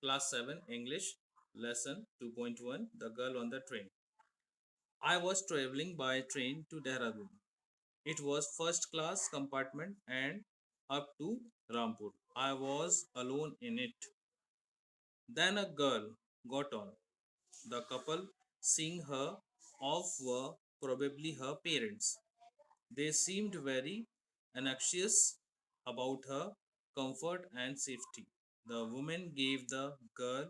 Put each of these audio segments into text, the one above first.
Class 7 English Lesson 2.1 The Girl on the Train. I was traveling by train to Dehradun. It was first class compartment and up to Rampur. I was alone in it. Then a girl got on. The couple seeing her off were probably her parents. They seemed very anxious about her comfort and safety. The woman gave the girl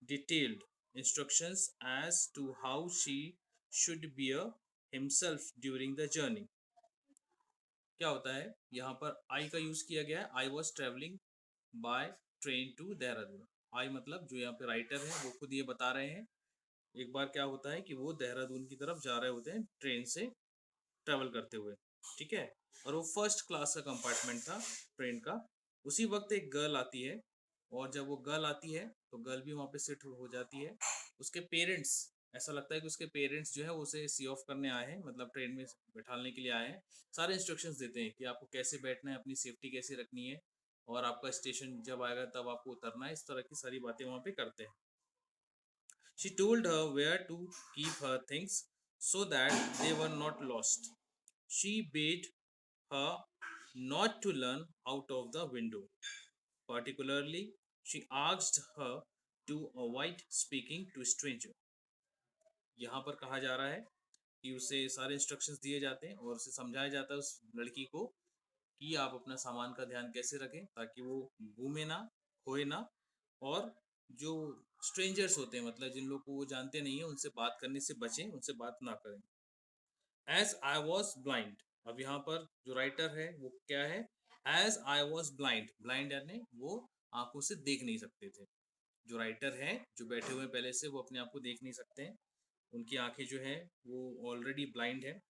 detailed instructions as to how she should bear himself during the journey. क्या होता है यहाँ पर आई का use किया गया है I was travelling by train to Dehradun I मतलब जो यहाँ पे राइटर है वो खुद ये बता रहे हैं एक बार क्या होता है कि वो देहरादून की तरफ जा रहे होते हैं ट्रेन से ट्रेवल करते हुए ठीक है और वो फर्स्ट क्लास का कंपार्टमेंट था ट्रेन का उसी वक्त एक गर्ल आती है और जब वो गर्ल आती है तो गर्ल भी वहाँ पे सिट हो जाती है उसके पेरेंट्स ऐसा लगता है कि उसके पेरेंट्स जो है वो उसे सी ऑफ करने आए हैं मतलब ट्रेन में बैठाने के लिए आए हैं सारे इंस्ट्रक्शंस देते हैं कि आपको कैसे बैठना है अपनी सेफ्टी कैसे रखनी है और आपका स्टेशन जब आएगा तब आपको उतरना है इस तरह की सारी बातें वहाँ पे करते हैं She told her where to keep her things so that they were not lost. She bade her not to lean out of the window. Particularly, she asked her to avoid speaking to stranger. यहाँ पर कहा जा रहा है कि उसे सारे instructions दिए जाते हैं और उसे समझाया जाता है उस लड़की को कि आप अपना सामान का ध्यान कैसे रखें ताकि वो घूमे ना खोए ना और जो स्ट्रेंजर्स होते हैं मतलब जिन लोग को वो जानते नहीं है उनसे बात करने से बचें उनसे बात ना करें एज आई वॉज ब्लाइंड अब यहाँ पर जो राइटर है वो क्या है as I was blind blind यानी वो आंखों से देख नहीं सकते थे जो राइटर हैं जो बैठे हुए पहले से वो अपने आप को देख नहीं सकते हैं उनकी आंखें जो है वो ऑलरेडी ब्लाइंड है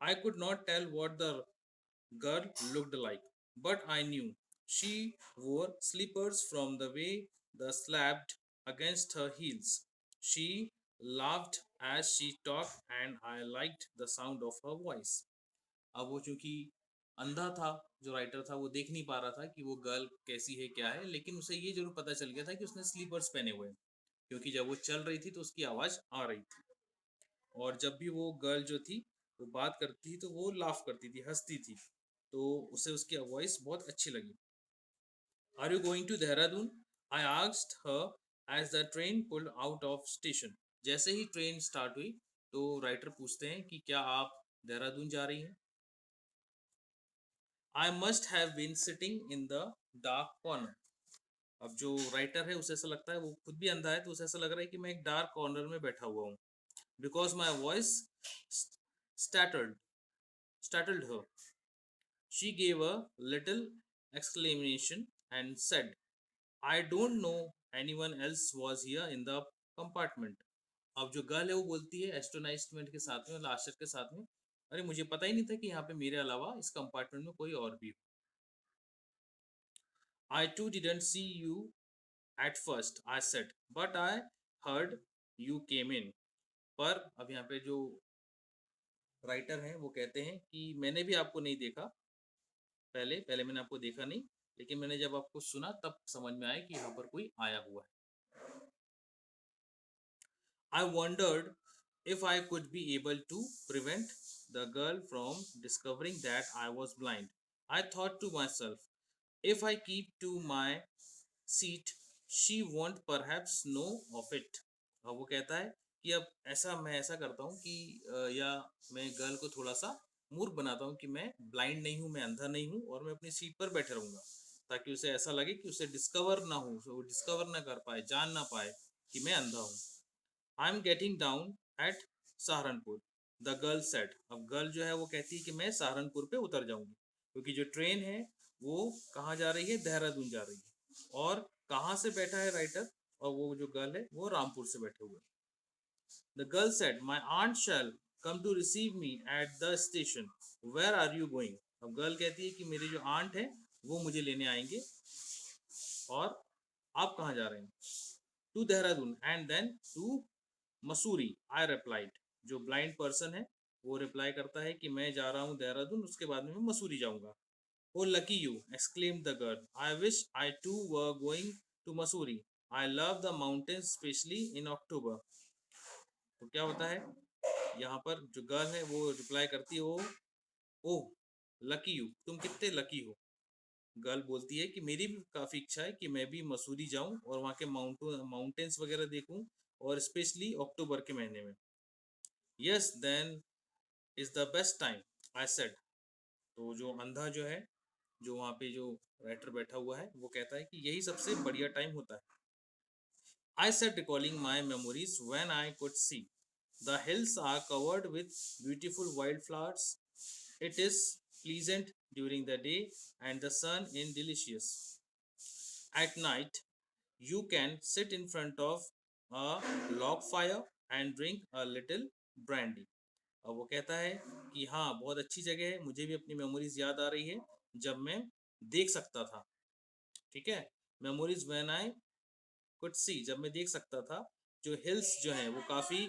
I could not tell what the girl looked like, but I knew she wore slippers from the way they slapped against her heels. She laughed as she talked, and I liked the sound of her voice. अब वो चूंकि अंधा था जो writer था वो देख नहीं पा रहा था कि वो गर्ल कैसी है क्या है लेकिन उसे ये जरूर पता चल गया था कि उसने स्लीपर्स पहने हुए हैं क्योंकि जब वो चल रही थी तो उसकी आवाज़ आ रही थी और जब भी वो गर्ल जो थी वो बात करती थी तो वो लाफ करती थी हंसती थी तो उसे उसकी वॉइस बहुत अच्छी लगी are you going to Dehradun I asked her as the train pulled out of station जैसे ही ट्रेन स्टार्ट हुई तो राइटर पूछते हैं कि क्या आप देहरादून जा रही हैं I must have been sitting in the dark corner अब जो राइटर है उसे ऐसा लगता है वो खुद भी अंधा है तो उसे ऐसा लग रहा है कि मैं एक डार्क कॉर्नर में बैठा हुआ हूँ because my voice startled startled her. She gave a little exclamation and said, I don't know anyone else was here in the compartment. अब जो गर्ल है वो बोलती है एस्ट्रोनाइजमेंट के साथ में आश्चर्य के साथ में अरे मुझे पता ही नहीं था कि यहाँ पे मेरे अलावा इस कंपार्टमेंट में कोई और भी हो I too didn't see you at first, I said, but I heard you came in. पर अब यहाँ पे जो राइटर हैं वो कहते हैं कि मैंने भी आपको नहीं देखा पहले पहले मैंने आपको देखा नहीं लेकिन मैंने जब आपको सुना तब समझ में आया कि यहाँ पर कोई आया हुआ है I wondered if I could be able to prevent the girl from discovering that I was blind. I thought to myself, if I keep to my seat, she won't perhaps know of it. अब वो कहता है कि अब ऐसा मैं ऐसा करता हूँ कि या मैं गर्ल को थोड़ा सा मूर्ख बनाता हूँ कि मैं ब्लाइंड नहीं हूँ मैं अंधा नहीं हूँ और मैं अपनी सीट पर बैठे रहूँगा ताकि उसे ऐसा लगे कि उसे डिस्कवर ना हो वो डिस्कवर ना कर पाए जान ना पाए कि मैं अंधा हूँ I am getting down at Saharanpur the girl said अब गर्ल जो है वो कहती है कि मैं सहारनपुर पे उतर जाऊंगी क्योंकि जो ट्रेन है वो कहाँ जा रही है देहरादून जा रही है और कहाँ से बैठा है राइटर और वो जो गर्ल है वो रामपुर से बैठे हुए the girl said my aunt shall come to receive me at the station where are you going अब गर्ल कहती है कि मेरी जो आंट है वो मुझे लेने आएंगे और आप कहाँ जा रहे हैं to Dehradun and then to Mussoorie I replied जो ब्लाइंड पर्सन है वो रिप्लाई करता है कि मैं जा रहा हूँ देहरादून उसके बाद में मैं मसूरी जाऊंगा oh lucky you exclaimed the girl I wish I too were going to Mussoorie I love the mountains especially in October. तो क्या होता है, यहाँ पर जो गर्ल है वो रिप्लाई करती है, वो ओह लकी यू, तुम कितने लकी हो। गर्ल बोलती है कि मेरी भी काफ़ी इच्छा है कि मैं भी मसूरी जाऊं और वहाँ के माउंटेन्स वगैरह देखूं, और स्पेशली अक्टूबर के महीने में। Yes then is the best time, I said. तो जो अंधा जो है, जो वहाँ पे जो राइटर बैठा हुआ है, वो कहता है कि यही सबसे बढ़िया टाइम होता है। I said, recalling my memories when I could see. The hills are covered with beautiful wildflowers. It is pleasant during the day and the sun is delicious. At night, you can sit in front of a log fire and drink a little brandy. अब वो कहता है कि हाँ, बहुत अच्छी जगह है, मुझे भी अपनी मेमोरीज याद आ रही है जब मैं देख सकता था। ठीक है, memories when I could see, जब मैं देख सकता था। जो हिल्स जो हैं वो काफ़ी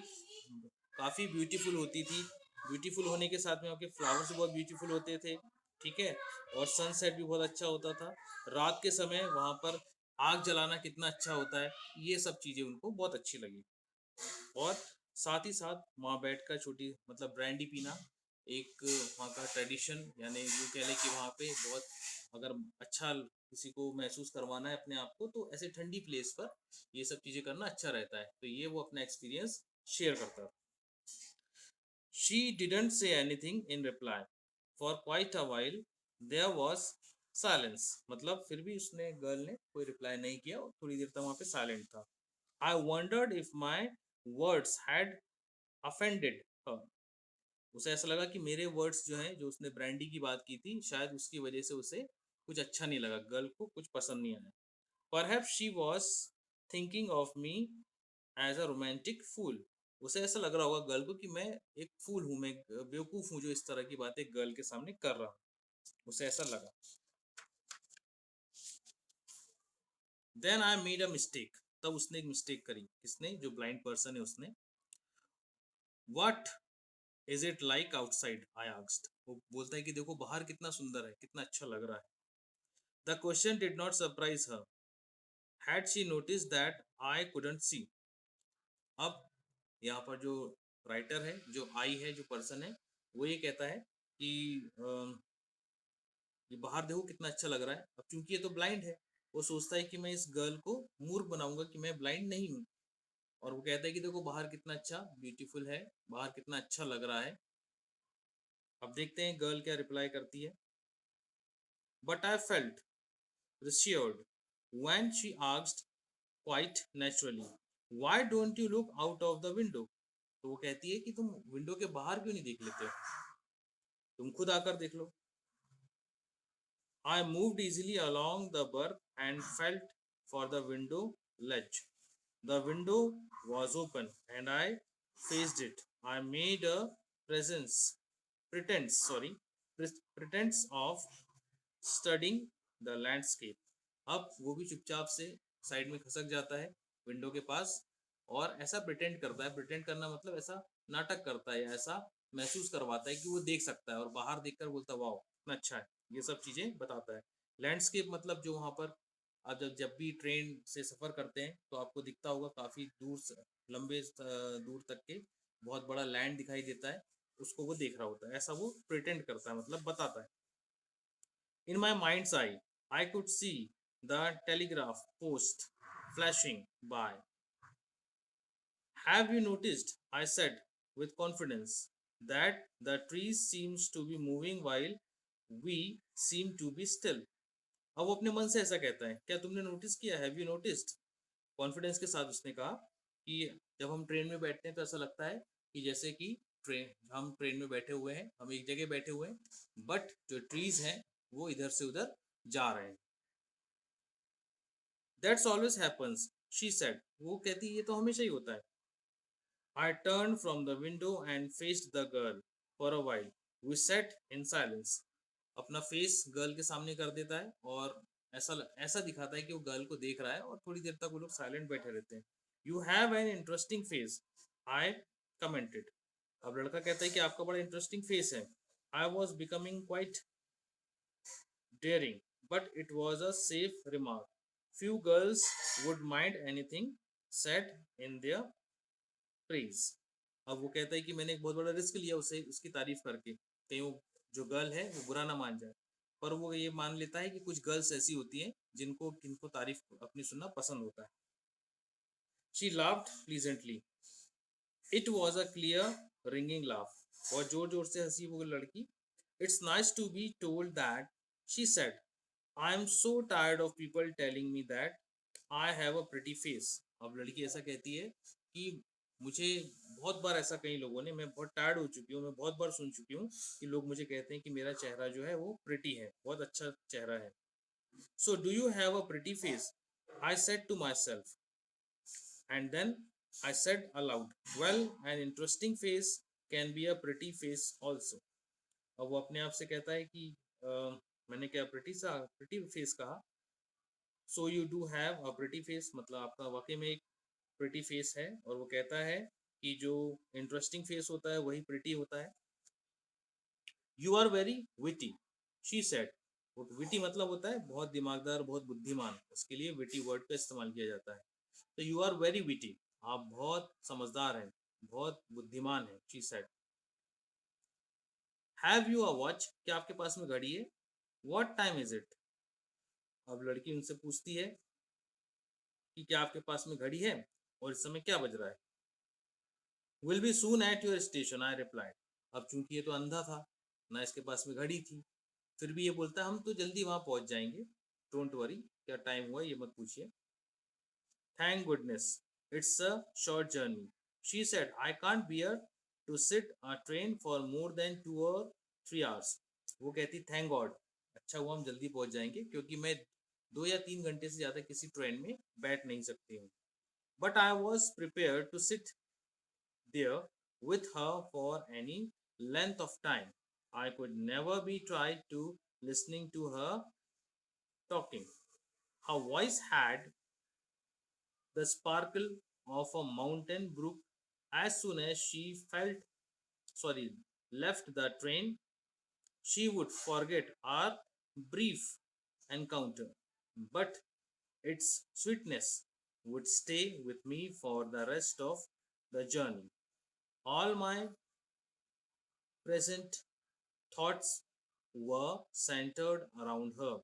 काफ़ी ब्यूटीफुल होती थी। ब्यूटीफुल होने के साथ में वहाँ के फ्लावर्स भी बहुत ब्यूटीफुल होते थे। ठीक है, और सनसेट भी बहुत अच्छा होता था। रात के समय वहाँ पर आग जलाना कितना अच्छा होता है, ये सब चीज़ें उनको बहुत अच्छी लगी। और साथ ही साथ वहाँ बैठकर छोटी मतलब ब्रांडी पीना एक वहाँ का ट्रेडिशन, यानी यूँ कह लें कि वहाँ पे बहुत, अगर अच्छा किसी को महसूस करवाना है अपने आप को, तो ऐसे ठंडी प्लेस पर ये सब चीज़ें करना अच्छा रहता है। तो ये वो अपना एक्सपीरियंस शेयर करता था। She didn't say anything in reply for quite a while, there was silence. मतलब फिर भी उसने, गर्ल ने कोई रिप्लाई नहीं किया और थोड़ी देर तक वहाँ पे साइलेंट था। I wondered if my words had offended her. उसे ऐसा लगा कि मेरे वर्ड्स जो हैं, जो उसने ब्रांडी की बात की थी, शायद उसकी वजह से उसे कुछ अच्छा नहीं लगा, गर्ल को कुछ पसंद नहीं आया। Perhaps she was thinking of me as a romantic fool. उसे ऐसा लग रहा होगा गर्ल को कि मैं एक फूल हूँ, मैं बेवकूफ़ हूँ जो इस तरह की बातें गर्ल के सामने कर रहा हूँ, उसे ऐसा लगा। Then I made a mistake. तब उसने एक मिस्टेक करी। किसने? जो ब्लाइंड पर्सन है उसने। What is it like outside, I asked. वो बोलता है कि देखो बाहर कितना सुंदर है, कितना अच्छा लग रहा है। The question did not surprise her, had she notice that I couldn't see. अब यहाँ पर जो राइटर है, जो आई है, जो पर्सन है, वो ये कहता है कि ये बाहर देखो कितना अच्छा लग रहा है। अब क्योंकि ये तो ब्लाइंड है, वो सोचता है कि मैं इस गर्ल को मूर्ख बनाऊंगा कि मैं ब्लाइंड नहीं हूँ। और वो कहता है कि देखो बाहर कितना अच्छा ब्यूटीफुल है, बाहर कितना अच्छा लग रहा है। अब देखते हैं गर्ल क्या रिप्लाई करती है। But I felt reassured when she asked quite naturally, why don't you look out of the window? तो वो कहती है कि तुम विंडो के बाहर क्यों नहीं देख लेते हो, तुम खुद आकर देख लो। I moved easily along the berth and felt for the window ledge. The window was open and I faced it. I made a presence, pretense, sorry, pretense of studying the landscape. अब वो भी चुपचाप से side में खसक जाता है window के पास, और ऐसा प्रिटेंड करता है। प्रिटेंड करना मतलब ऐसा नाटक करता है, ऐसा महसूस करवाता है कि वो देख सकता है, और बाहर देखकर बोलता है वाह कितना अच्छा है। ये सब चीज़ें बताता है। लैंडस्केप मतलब जो वहाँ पर आप जब भी ट्रेन से सफ़र करते हैं तो आपको दिखता होगा काफ़ी दूर से, लंबे दूर तक के बहुत बड़ा लैंड दिखाई देता है, उसको वो देख रहा होता है। ऐसा वो प्रिटेंड करता है, मतलब बताता है। In my mind's eye, I could see the telegraph post flashing by. Have you noticed, I said with confidence, that the trees seems to be moving while we seem to be still? अब वो अपने मन से ऐसा कहता है, क्या तुमने नोटिस किया? Have you noticed? कॉन्फिडेंस के साथ उसने कहा कि जब हम ट्रेन में बैठते हैं तो ऐसा लगता है कि जैसे कि ट्रेन, हम ट्रेन में बैठे हुए हैं, हम एक जगह बैठे हुए हैं, बट जो ट्रीज हैं वो इधर से उधर जा रहे हैं। That's always happens, she said. वो कहती है ये तो हमेशा ही होता है। I turn from the window and faced the girl for a while, we sat in silence. अपना फेस गर्ल के सामने कर देता है और ऐसा ऐसा दिखाता है कि वो गर्ल को देख रहा है, और थोड़ी देर तक वो लोग साइलेंट बैठे रहते हैं। You have an interesting face, I commented. अब लड़का कहता है कि आपका बड़ा इंटरेस्टिंग फेस है। I was becoming quite daring, but it was a safe remark few girls would mind anything said in their praise. अब वो कहता है कि मैंने एक बहुत बड़ा रिस्क लिया उसे उसकी तारीफ करके, कहीं वो जो गर्ल है वो बुरा ना मान जाए। पर वो ये मान लेता है कि कुछ गर्ल्स ऐसी होती हैं जिनको किनको तारीफ अपनी सुनना पसंद होता है। She laughed pleasantly. It was a clear ringing laugh. बहुत जोर जोर से हंसी वो लड़की। It's nice to be told that, she said. I am so tired of people telling me that I have a pretty face. अब लड़की ऐसा कहती है कि मुझे बहुत बार ऐसा कई लोगों ने, मैं बहुत टायर्ड हो चुकी हूँ, मैं बहुत बार सुन चुकी हूँ कि लोग मुझे कहते हैं कि मेरा चेहरा जो है वो प्रिटी है, बहुत अच्छा चेहरा है। So do you have a pretty face? I said to myself. And then I said aloud, well, an interesting face can be a pretty face also. अब वो अपने आप से कहता है कि मैंने क्या प्रिटी फेस कहा। So you do have a pretty face, मतलब आपका वाकई में एक प्रिटी फेस है। और वो कहता है कि जो इंटरेस्टिंग फेस होता है वही प्रिटी होता है। You are very witty, she said. Witty मतलब होता है बहुत दिमागदार, बहुत बुद्धिमान, उसके लिए विटी वर्ड का इस्तेमाल किया जाता है। तो यू आर वेरी विटी, आप बहुत समझदार हैं, बहुत बुद्धिमान हैं। She said. Have you a watch, क्या आपके पास में घड़ी है? What time is it? अब लड़की उनसे पूछती है कि क्या आपके पास में घड़ी है और इस समय क्या बज रहा है? Will be soon at your station, I replied. अब चूंकि ये तो अंधा था, ना इसके पास में घड़ी थी, फिर भी ये बोलता है हम तो जल्दी वहां पहुंच जाएंगे, डोंट वरी, क्या टाइम हुआ ये मत पूछिए। Thank goodness it's a short journey, she said. I can't bear to sit a train for more than 2 or 3 hours। वो कहती थैंक गॉड, अच्छा हुआ हम जल्दी पहुंच जाएंगे, क्योंकि मैं 2 या 3 घंटे से ज्यादा किसी ट्रेन में बैठ नहीं सकती हूँ। But I was prepare to sit there with her for any length of time. I could never be tried to listening to her talking. Her voice had the sparkle of a mountain brook. As soon as she left the train, she would forget our brief encounter, but its sweetness would stay with me for the rest of the journey. All my present thoughts were centered around her.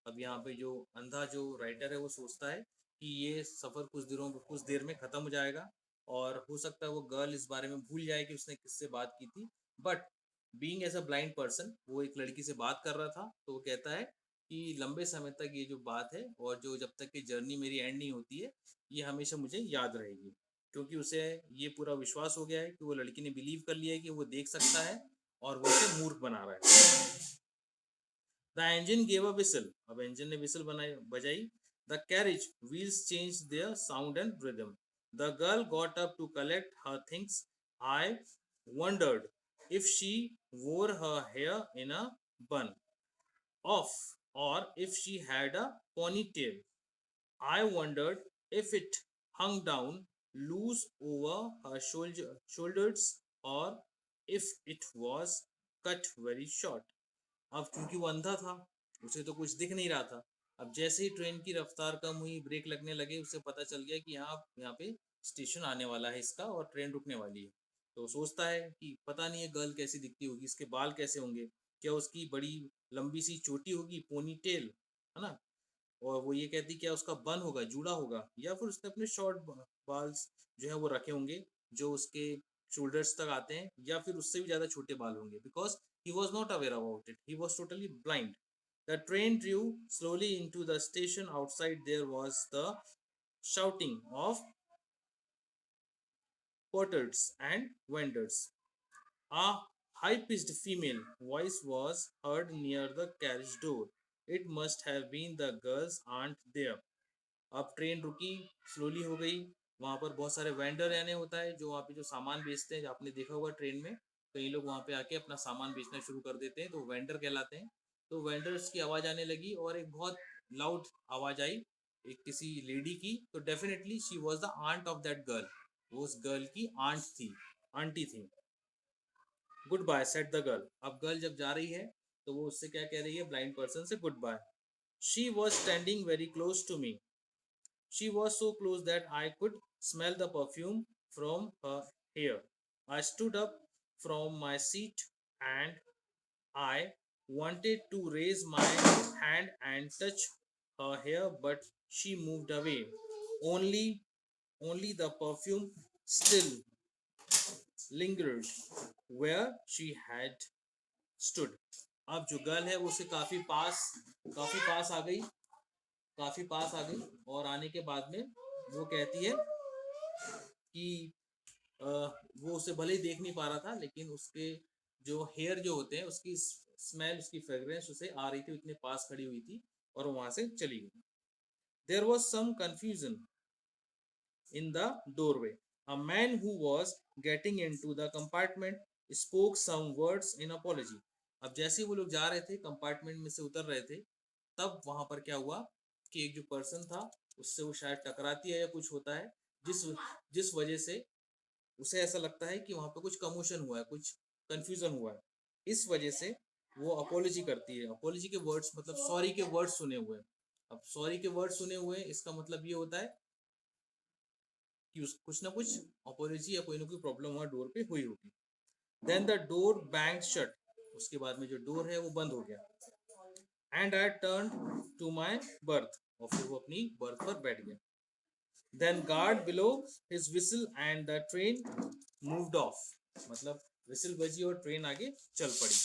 अब यहाँ पे जो अंधा जो writer है वो सोचता है कि ये सफ़र कुछ देर में ख़त्म हो जाएगा, और हो सकता है वो गर्ल इस बारे में भूल जाए कि उसने किससे बात की थी। But being as a blind person वो एक लड़की से बात कर रहा था, तो वो कहता है कि लंबे समय तक ये जो बात है और जो जब तक कि जर्नी मेरी एंड नहीं होती है, ये हमेशा मुझे याद रहेगी, क्योंकि उसे ये पूरा विश्वास हो गया है कि वो लड़की ने बिलीव कर लिया है कि वो देख सकता है और वो उसे मूर्ख बना रहा है। The engine gave a whistle. अब engine ने whistle बजाई. The carriage wheels changed their sound and rhythm. The girl got up to collect her things. I wondered if she wore her hair in a bun off or if she had a ponytail. I wondered if it hung down loose over her shoulders or if it was cut very short. अब क्योंकि वो अंधा था, उसे तो कुछ दिख नहीं रहा था। अब जैसे ही ट्रेन की रफ्तार कम हुई, ब्रेक लगने लगे, उसे पता चल गया कि यहाँ पे स्टेशन आने वाला है इसका और ट्रेन रुकने वाली है। तो सोचता है कि पता नहीं है गर्ल कैसी दिखती होगी, इसके बाल कैसे होंगे, क्या उसकी बड़ी लंबी सी चोटी होगी, पोनी टेल, है ना? और वो ये कहती क्या उसका बन होगा, जूड़ा होगा, या फिर उसने अपने शॉर्ट बाल्स जो है वो रखे होंगे जो उसके शोल्डर्स तक आते हैं, या फिर उससे भी ज्यादा छोटे बाल होंगे, because he was not aware about it, he was totally blind. The train drew slowly into the station. Outside there was the shouting of porters and vendors. A high-pitched female voice was heard near the carriage door. It must have been the girl's aunt there. अब train रुकी, slowly हो गई। वहाँ पर बहुत सारे vendor रहने होता है जो वहाँ पे जो सामान बेचते हैं, आपने देखा होगा ट्रेन में कई लोग वहाँ पे आके अपना सामान बेचना शुरू कर देते हैं, तो वेंडर कहलाते हैं। तो वेंडर्स की आवाज़ आने लगी और एक बहुत लाउड आवाज़ आई एक किसी लेडी की। तो definitely she was the aunt of that girl, वो उस गर्ल की आंट थी, आंटी थी। Goodbye said the girl. अब गर्ल जब जा रही है तो वो उससे क्या कह रही है, ब्लाइंड पर्सन से goodbye. She was standing very close to me. She was so close that I could smell the perfume from her hair. I stood up from my seat and I wanted to raise my hand and touch her hair, but she moved away. Only, only the perfume still lingered where she had stood. अब जो girl है वो उसे काफी पास आ गई, काफी पास आ गई, और आने के बाद में वो कहती है कि वो उसे भले ही देख नहीं पा रहा था, लेकिन उसके जो हेयर जो होते हैं उसकी स्मेल, उसकी फ्रेग्रेंस उसे आ रही थी, इतने पास खड़ी हुई थी, और वो वहां से चली गई. There was some confusion in the doorway. A man who was getting into the compartment spoke some words in apology. अब जैसे ही वो लोग जा रहे थे, कंपार्टमेंट में से उतर रहे थे, तब वहां पर क्या हुआ कि एक जो पर्सन था उससे वो शायद टकराती है या कुछ होता है, जिस जिस वजह से उसे ऐसा लगता है कि वहां पे कुछ कमोशन हुआ है, कुछ कंफ्यूजन हुआ है. इस वजह से वो अपोलॉजी करती है. अपोलॉजी के वर्ड्स मतलब सॉरी के वर्ड्स सुने हुए हैं. अब सॉरी के वर्ड्स सुने हुए हैं, इसका मतलब ये होता है कि कुछ ना कुछ अपोलॉजी या कोई ना कोई प्रॉब्लम वहां डोर पे हुई होगी. Then the door bang shut. उसके बाद में जो डोर है वो बंद हो गया. And I turn to my berth. और फिर वो अपनी बर्थ पर बैठ गया. Then guard blew his whistle and the train moved off. मतलब विसल बजी और ट्रेन आगे चल पड़ी.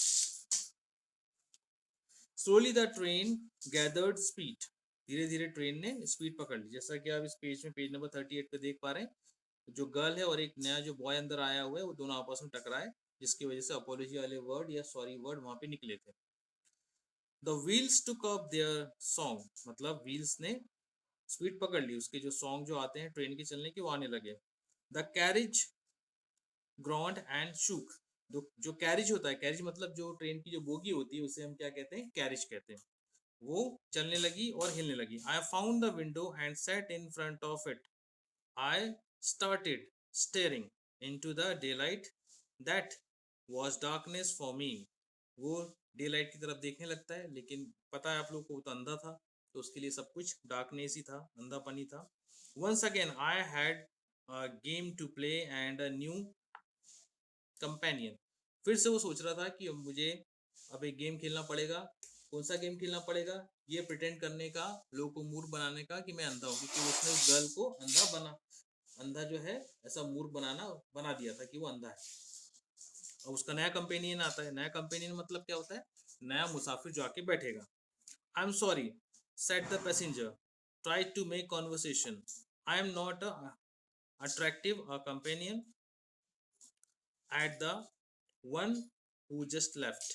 Slowly the train gathered speed. धीरे धीरे ट्रेन ने स्पीड पकड़ ली. जैसा कि आप इस पेज में पेज नंबर 38 पे देख पा रहे हैं, जो गर्ल है और एक नया जो बॉय अंदर आया हुआ है वो दोनों आपस में टकराए, जिसकी वजह से अपोलॉजी वाले वर्ड या सॉरी वर्ड वहां पे निकले थे. The wheels took up there song. मतलब व्हील्स ने स्पीड पकड़ ली, उसके जो सॉन्ग जो आते हैं ट्रेन के चलने के वो आने लगे. The carriage groaned and shook. जो कैरिज होता है, कैरिज मतलब जो ट्रेन की जो बोगी होती है उसे हम क्या कहते हैं, कैरिज कहते हैं. वो चलने लगी और हिलने लगी. I found the window and set in front of it. I started staring into the daylight that was darkness for me. वो daylight की तरफ देखने लगता है, लेकिन पता है आप लोगों को वो तो अंधा था, तो उसके लिए सब कुछ darkness ही था, अंधापन ही था. Once again I had a game to play and a new companion. फिर से वो सोच रहा था कि मुझे अब एक गेम खेलना पड़ेगा. कौन सा गेम खेलना पड़ेगा? ये प्रिटेंड करने का, लोगों को मूर्ख बनाने का कि मैं अंधा हूँ, क्योंकि उसने उस गर्ल को अंधा जो है ऐसा मूर्ख बना दिया था कि वो अंधा है. और उसका नया कंपेनियन आता है. नया कंपेनियन मतलब क्या होता है? नया मुसाफिर जो आके बैठेगा. I am sorry said the passenger, try to make conversation. I am not attractive a companion at the one who just left.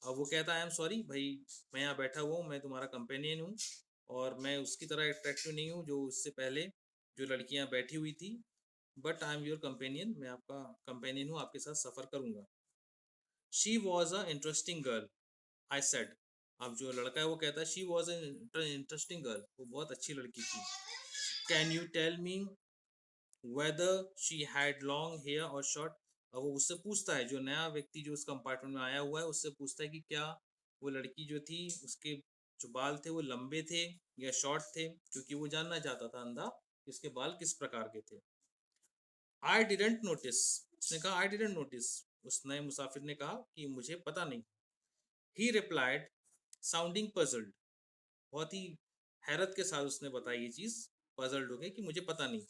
अब वो कहता है आई एम सॉरी भाई, मैं यहाँ बैठा हुआ हूँ, मैं तुम्हारा कंपेनियन हूँ, और मैं उसकी तरह अट्रैक्टिव नहीं हूँ जो उससे पहले जो लड़कियाँ बैठी हुई थी, but I am your companion. मैं आपका कंपेनियन हूँ, आपके साथ सफ़र करूँगा. She was a interesting girl I said. अब जो लड़का है वो कहता है she was a interesting girl, वो बहुत अच्छी लड़की थी. Can you tell me whether she had long hair और शॉर्ट. अब वो उससे पूछता है, जो नया व्यक्ति जो उस कंपार्टमेंट में आया हुआ है उससे पूछता है कि क्या वो लड़की जो थी उसके जो बाल थे वो लंबे थे या शॉर्ट थे, क्योंकि वो जानना चाहता था अंधा कि उसके बाल किस प्रकार के थे. I didn't notice. उसने कहा आई डिडेंट नोटिस. उस नए मुसाफिर ने कहा कि मुझे पता नहीं. ही रिप्लाइड साउंडिंग पजल्ड. बहुत ही हैरत के साथ उसने बताई ये चीज, पजल्ड हो गई कि मुझे पता नहीं.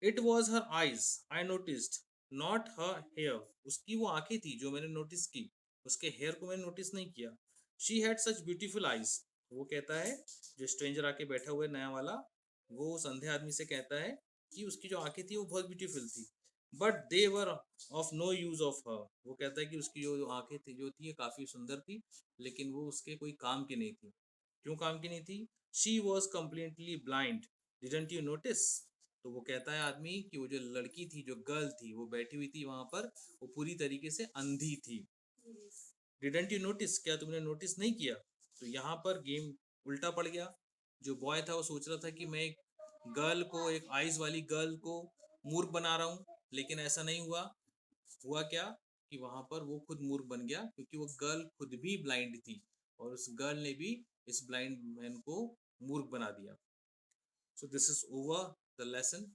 It was her eyes I noticed, not her hair. उसकी वो आंखें थी जो मैंने नोटिस की, उसके हेयर को मैंने नोटिस नहीं किया. She had such beautiful eyes. वो कहता है, जो स्ट्रेंजर आके बैठा हुआ है नया वाला, वो उस अंधे आदमी से कहता है कि उसकी जो आंखें थी वो बहुत ब्यूटीफुल थी, but they were of no use of her. वो कहता है कि उसकी जो आंखें थी जो थी काफी सुंदर थी, लेकिन वो उसके कोई काम की नहीं थी. क्यों काम की नहीं थी? She was completely blind, didn't you notice. तो वो कहता है आदमी कि वो जो लड़की थी, जो गर्ल थी, वो बैठी हुई थी वहां पर, वो पूरी तरीके से अंधी थी. डिडंट यू नोटिस, क्या तुमने नोटिस नहीं किया? तो यहाँ पर गेम उल्टा पड़ गया. जो बॉय था वो सोच रहा था कि मैं एक गर्ल को, एक आइज वाली गर्ल को मूर्ख बना रहा हूँ, लेकिन ऐसा नहीं हुआ. हुआ क्या कि वहां पर वो खुद मूर्ख बन गया, क्योंकि वो गर्ल खुद भी ब्लाइंड थी, और उस गर्ल ने भी इस ब्लाइंड मैन को मूर्ख बना दिया. So this is over the lesson.